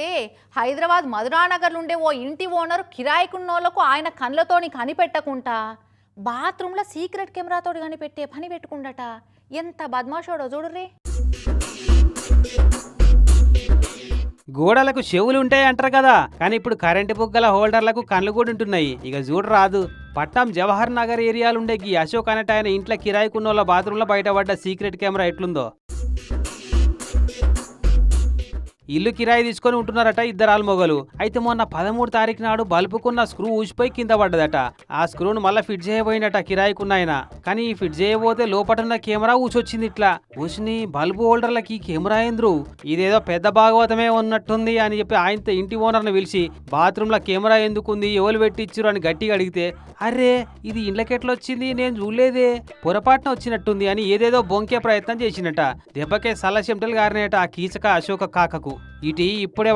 ఏ హైదరాబాద్ మధురానగర్లో ఉండే ఓ ఇంటి ఓనర్ కిరాయికున్నోళ్లకు ఆయన కండ్లతోని కనిపెట్టకుండా బాత్రూంలో సీక్రెట్ కెమెరాతోటి కనిపెట్టే పని పెట్టుకుండట. ఎంత బద్మాషోడో చూడుర్రి. గోడలకు చెవులు ఉంటాయి అంటారు కదా, కానీ ఇప్పుడు కరెంటు బుగ్గల హోల్డర్లకు కళ్ళు కూడా ఉంటున్నాయి. ఇక చూడరాదు, పట్నం జవహర్ నగర్ ఏరియాలుండే ఈ అశోక్ అనేట ఆయన ఇంట్లో కిరాయికున్నోళ్ళ బాత్రూంలో బయటపడ్డ సీక్రెట్ కెమెరా ఎట్లుందో. ఇల్లు కిరాయి తీసుకొని ఉంటున్నారట ఇద్దరు ఆల్మొగలు. అయితే మొన్న 13 తారీఖు నాడు బల్బుకున్న స్క్రూ ఊసిపోయి కింద పడ్డదట. ఆ స్క్రూను మళ్ళీ ఫిట్ చేయబోయినట కిరాయికున్న ఆయన. కానీ ఈ ఫిట్ చేయబోతే లోపటున్న కెమెరా ఊసొచ్చింది. ఇట్లా ఊసిని బల్బు హోల్డర్లకి కెమెరా ఏంద్రు, ఇదేదో పెద్ద భాగవతమే ఉన్నట్టుంది అని చెప్పి ఆయనతో ఇంటి ఓనర్ని పిలిచి బాత్రూంలో కెమెరా ఎందుకుంది, ఎవరు పెట్టించారు అని గట్టిగా అడిగితే, అరే ఇది ఇండ్లకెట్లొచ్చింది, నేను చూడలేదే, పొరపాటున వచ్చినట్టుంది అని ఏదేదో బొంకే ప్రయత్నం చేసినట. దెబ్బకే సల్ల చెమటలు గారినట ఆ కీచక అశోక కాకకు. ఇటీ ఇప్పుడే